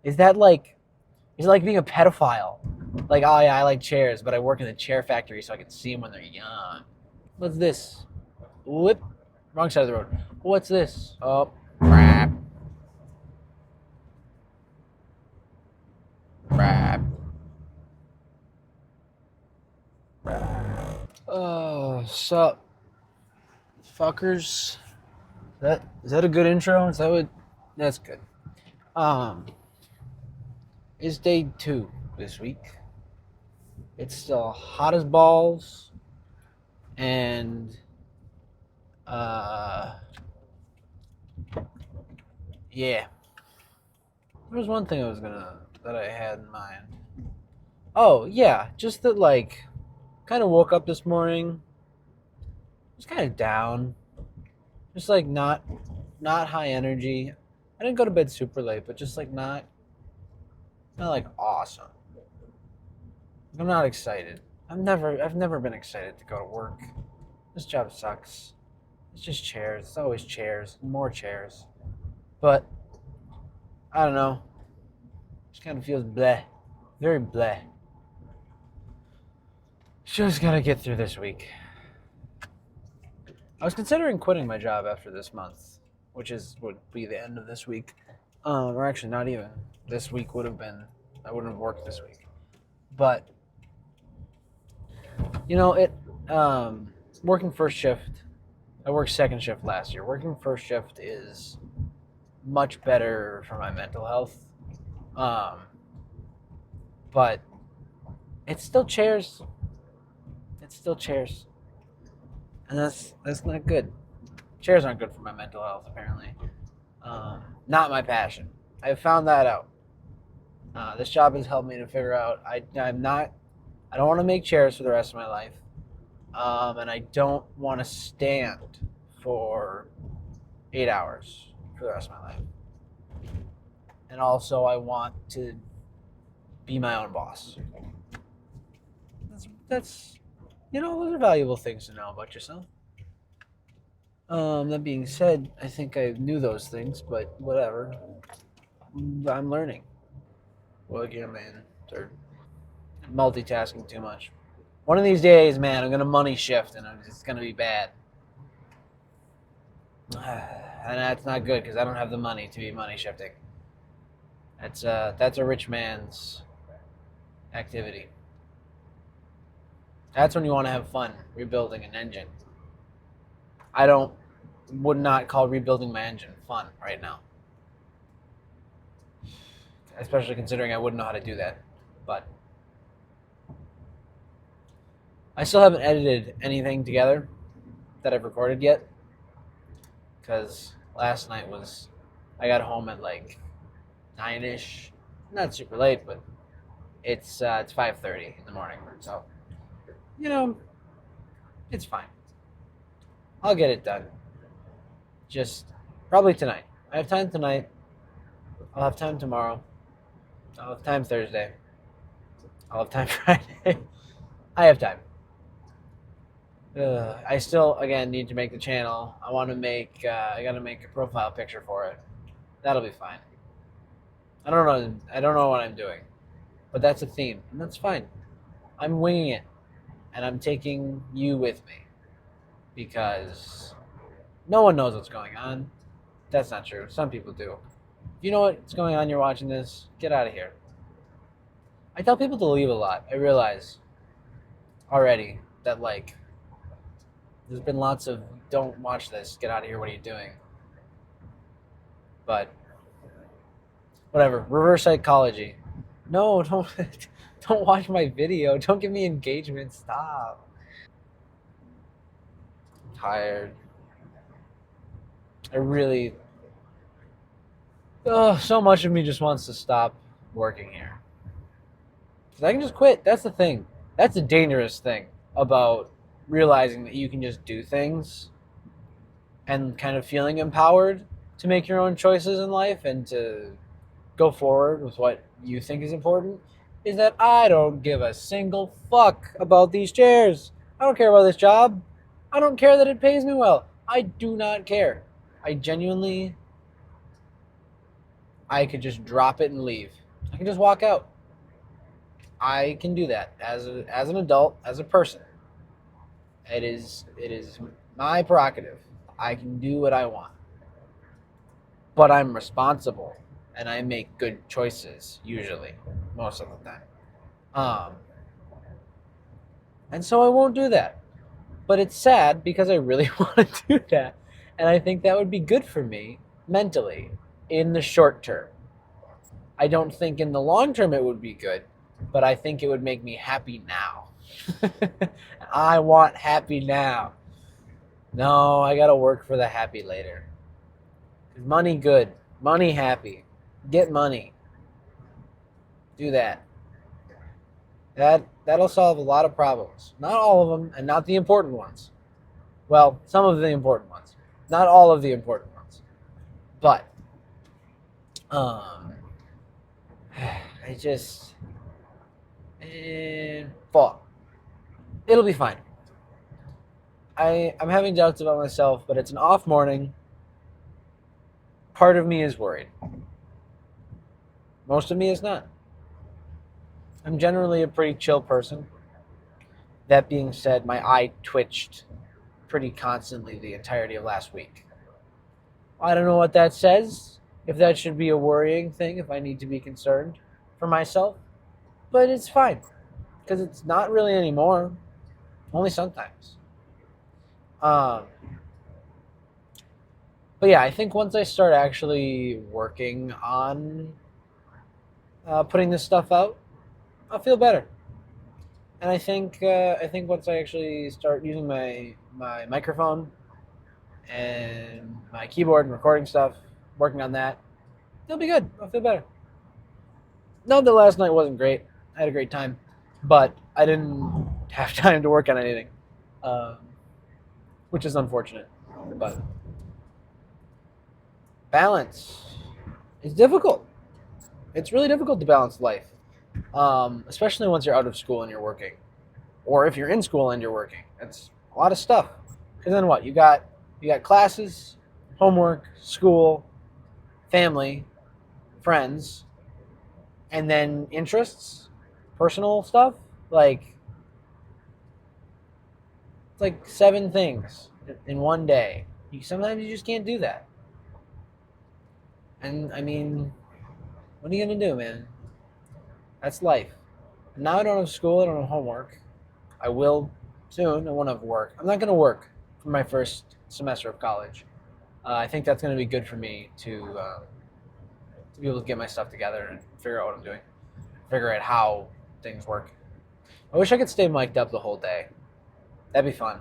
Is that like, is it like being a pedophile? Like, oh yeah, I like chairs, but I work in the chair factory so I can see them when they're young. What's this? Whoop. Wrong side of the road. What's this? Oh, crap. Crap. Oh, sup, fuckers? Is that a good intro? Is that what? That's good. Um, it's day 2 this week. It's still hot as balls, and uh, yeah. There was one thing that I had in mind. Oh yeah, just that like, kind of woke up this morning, just kind of down, just like not high energy. I didn't go to bed super late, but just like not like awesome. I'm not excited. I've never been excited to go to work. This job sucks. It's just chairs. It's always chairs, more chairs. But I don't know. Just kind of feels bleh, very bleh. Just gotta get through this week. I was considering quitting my job after this month, which would be the end of this week. Or actually, not even. This week would have been. I wouldn't have worked this week. But it. Working first shift. I worked second shift last year. Working first shift is much better for my mental health. Um, but it's still chairs. It's still chairs, and that's not good. Chairs aren't good for my mental health, apparently. Not my passion. I found that out. This job has helped me to figure out I'm not. I don't want to make chairs for the rest of my life, and I don't want to stand for 8 hours for the rest of my life. And also, I want to be my own boss. That's those are valuable things to know about yourself. That being said, I think I knew those things, but whatever. I'm learning. Well, again, man, they're multitasking too much. One of these days, man, I'm gonna money shift, and it's gonna be bad. And that's not good because I don't have the money to be money shifting. That's a rich man's activity. That's when you want to have fun rebuilding an engine. I don't would not call rebuilding my engine fun right now, especially considering I wouldn't know how to do that. But I still haven't edited anything together that I've recorded yet because last night was I got home at like 9ish, not super late, but it's 5:30 in the morning, so you know it's fine. I'll get it done. Just probably tonight. I have time tonight. I'll have time tomorrow. I'll have time Thursday. I'll have time Friday. I have time. I still again need to make the channel. I want to make. I got to make a profile picture for it. That'll be fine. I don't know. I don't know what I'm doing, but that's a theme, and that's fine. I'm winging it, and I'm taking you with me because no one knows what's going on. That's not true. Some people do. If you know what's going on, you're watching this, get out of here. I tell people to leave a lot. I realize already that like there's been lots of don't watch this, get out of here, what are you doing? But whatever. Reverse psychology. No, don't don't watch my video. Don't give me engagement. Stop. I'm tired. I really so much of me just wants to stop working here. 'Cause I can just quit. That's the thing. That's a dangerous thing about realizing that you can just do things and kind of feeling empowered to make your own choices in life and to go forward with what you think is important is that I don't give a single fuck about these chairs. I don't care about this job. I don't care that it pays me well. I do not care. I genuinely I could just drop it and leave. I can just walk out. I can do that as an adult, as a person. It is my prerogative. I can do what I want, but I'm responsible and I make good choices usually, most of the time. Um, and so I won't do that. But it's sad because I really want to do that, and I think that would be good for me mentally in the short term. I don't think in the long term it would be good, but I think it would make me happy now. I want happy now. No, I gotta work for the happy later. 'Cause money good, money happy. Get money. Do that. That'll solve a lot of problems. Not all of them, and not the important ones. Well, some of the important ones. Not all of the important ones. But um I just fuck. It'll be fine. I'm having doubts about myself, but it's an off morning. Part of me is worried. Most of me is not. I'm generally a pretty chill person. That being said, my eye twitched pretty constantly the entirety of last week. I don't know what that says, if that should be a worrying thing, if I need to be concerned for myself, but it's fine because it's not really anymore, only sometimes. Um, but yeah, I think once I start actually working on putting this stuff out, I'll feel better. And I think once I actually start using my microphone and my keyboard and recording stuff, working on that, it'll be good. I'll feel better. Not that last night wasn't great. I had a great time, but I didn't have time to work on anything, um, which is unfortunate. But balance is difficult. It's really difficult to balance life, especially once you're out of school and you're working, or if you're in school and you're working. It's a lot of stuff. Because then what? You got classes, homework, school, family, friends, and then interests, personal stuff. Like it's like 7 things in one day. Sometimes you just can't do that. And I mean, what are you gonna do, man? That's life. Now I don't have school. I don't have homework. I will soon. I won't have work. I'm not gonna work for my first semester of college. I think that's gonna be good for me to be able to get my stuff together and figure out what I'm doing, figure out how things work. I wish I could stay mic'd up the whole day. That'd be fun.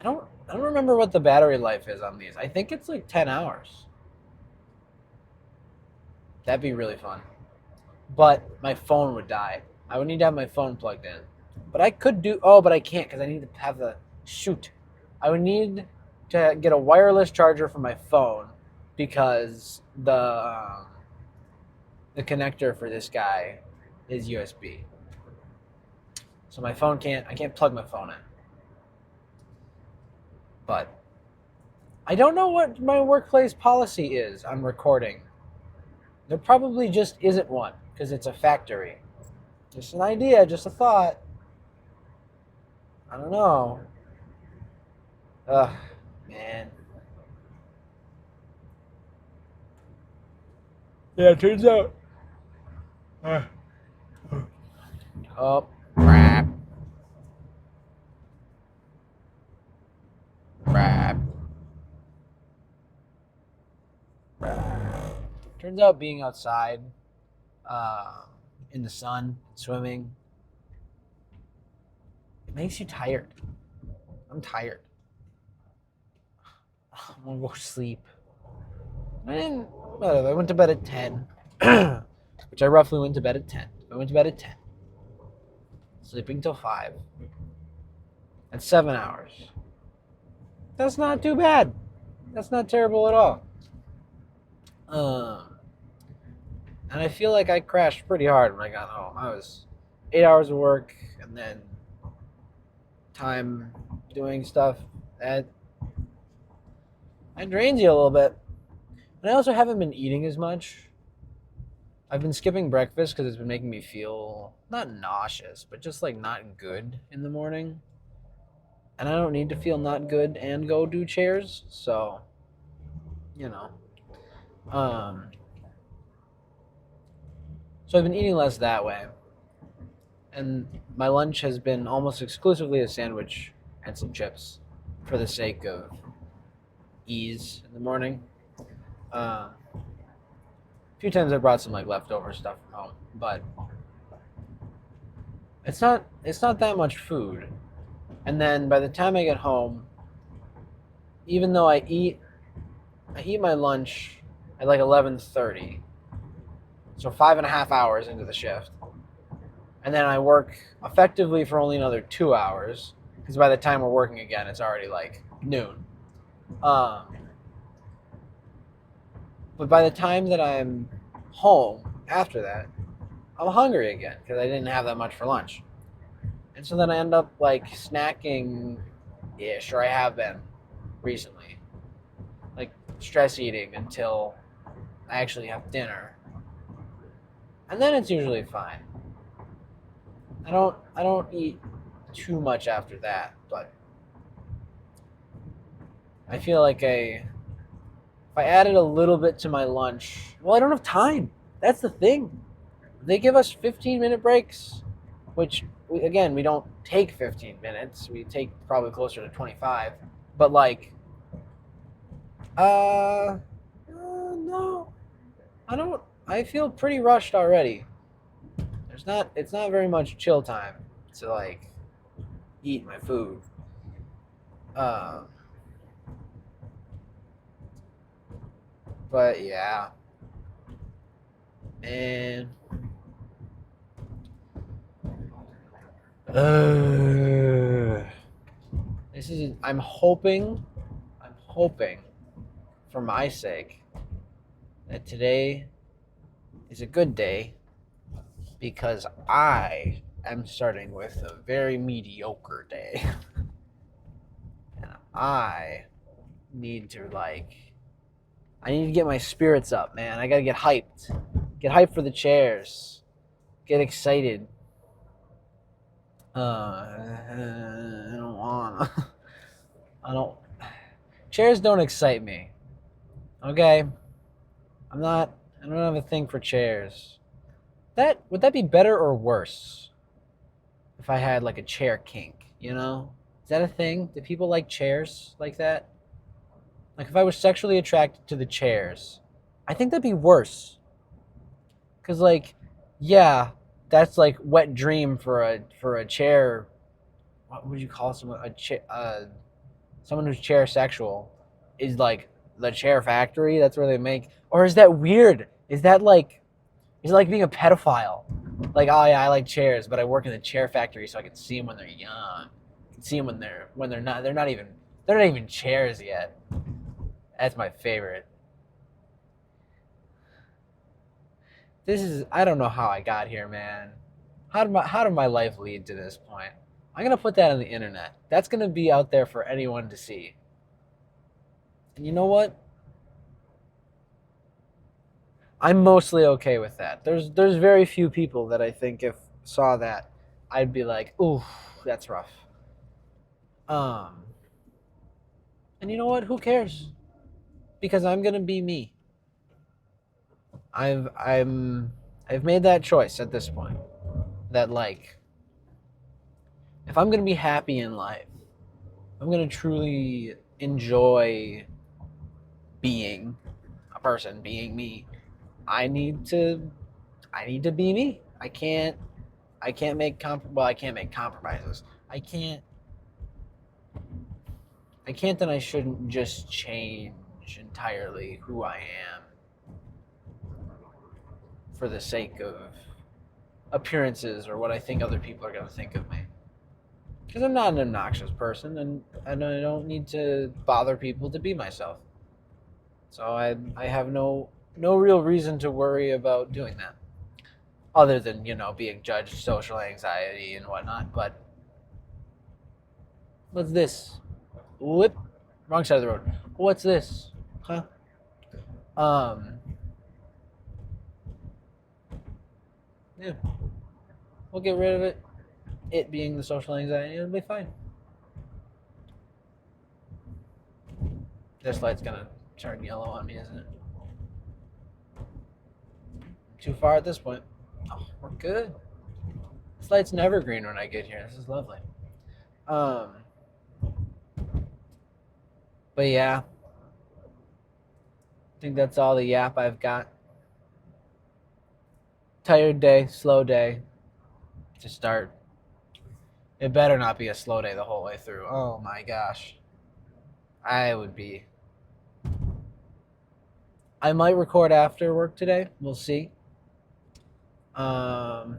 I don't remember what the battery life is on these. I think it's like 10 hours. That'd be really fun. But my phone would die. I would need to have my phone plugged in. But I could do. Oh, but I can't because I need to have the. Shoot. I would need to get a wireless charger for my phone because the connector for this guy is USB. So my phone can't. I can't plug my phone in. But I don't know what my workplace policy is on recording. There probably just isn't one because it's a factory. Just an idea, just a thought. I don't know. Ugh, man. Yeah, it turns out. Oh, crap. Crap. Turns out being outside in the sun, swimming, it makes you tired. I'm tired. I'm gonna go sleep. Whatever. I went to bed at 10, which I roughly went to bed at 10. I went to bed at 10, sleeping till 5. That's 7 hours. That's not too bad. That's not terrible at all. And I feel like I crashed pretty hard when I got home. I was 8 hours of work and then time doing stuff that drains you a little bit. And I also haven't been eating as much. I've been skipping breakfast because it's been making me feel not nauseous, but just like not good in the morning. And I don't need to feel not good and go do chairs, so you know. Um, so I've been eating less that way, and my lunch has been almost exclusively a sandwich and some chips, for the sake of ease in the morning. A few times I brought some like leftover stuff from home, but it's not that much food. And then by the time I get home, even though I eat my lunch at like 11:30, so 5.5 hours into the shift, and then I work effectively for only another 2 hours because by the time we're working again, it's already like noon. Um, but by the time that I'm home after that, I'm hungry again because I didn't have that much for lunch, and so then I end up like snacking ish, or I have been recently, like stress eating until I actually have dinner, and then it's usually fine. I don't eat too much after that, but I feel like if I added a little bit to my lunch, well, I don't have time. That's the thing. They give us 15-minute breaks, which again we don't take 15 minutes. We take probably closer to 25. But like, no, I don't. I feel pretty rushed already. It's not very much chill time to like eat my food. Uh, but yeah, and this is. I'm hoping, for my sake, that today is a good day because I am starting with a very mediocre day, and need to like I need to get my spirits up, man. I gotta get hyped for the chairs, get excited. I don't want. I don't. Chairs don't excite me. Okay, I'm not. I don't have a thing for chairs. That would that be better or worse if I had like a chair kink? You know, is that a thing? Do people like chairs like that? Like if I was sexually attracted to the chairs, I think that'd be worse. Cause like, yeah, that's like wet dream for a chair. What would you call someone a chair? Someone who's chair sexual is like the Chair Factory. That's where they make. Or is that weird? Is it like being a pedophile? Like, oh yeah, I like chairs, but I work in the Chair Factory, so I can see them when they're young. I can see them when they're not even chairs yet. That's my favorite. I don't know how I got here, man. How did my life lead to this point? I'm gonna put that on the internet. That's gonna be out there for anyone to see. And you know what? I'm mostly okay with that. There's very few people that I think if saw that, I'd be like, ooh, that's rough. Um, and you know what? Who cares? Because I'm gonna be me. I've I'm I've made that choice at this point. That like, if I'm gonna be happy in life, I'm gonna truly enjoy being a person, being me. I need to I need to be me. I can't make well, I can't make compromises. I can't and I shouldn't just change entirely who I am for the sake of appearances or what I think other people are going to think of me. Because I'm not an obnoxious person, and I don't need to bother people to be myself. So I have no real reason to worry about doing that, other than being judged, social anxiety, and whatnot. But what's this? Whoop! Wrong side of the road. What's this? Huh? Um, yeah, we'll get rid of it. It being the social anxiety, it'll be fine. This light's gonna turn yellow on me, isn't it? Too far at this point. Oh, we're good. This light's never green when I get here. This is lovely. Um, but yeah, I think that's all the yap I've got. Tired day, slow day to start. It better not be a slow day the whole way through. Oh my gosh. I would be. I might record after work today. We'll see. Um,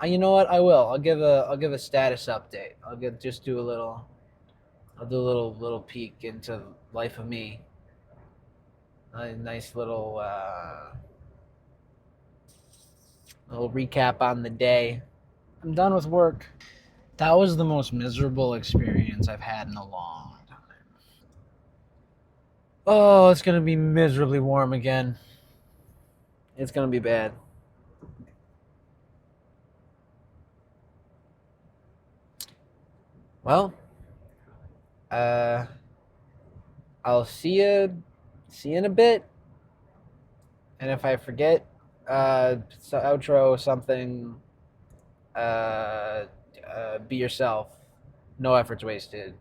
you know what? I will. I'll give a status update. I'll do a little peek into life of me. A nice little recap on the day. I'm done with work. That was the most miserable experience I've had in a long time. Oh, it's gonna be miserably warm again. It's gonna be bad. Well, uh, I'll see you in a bit. And if I forget, outro something, uh, be yourself. No efforts wasted.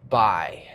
Bye.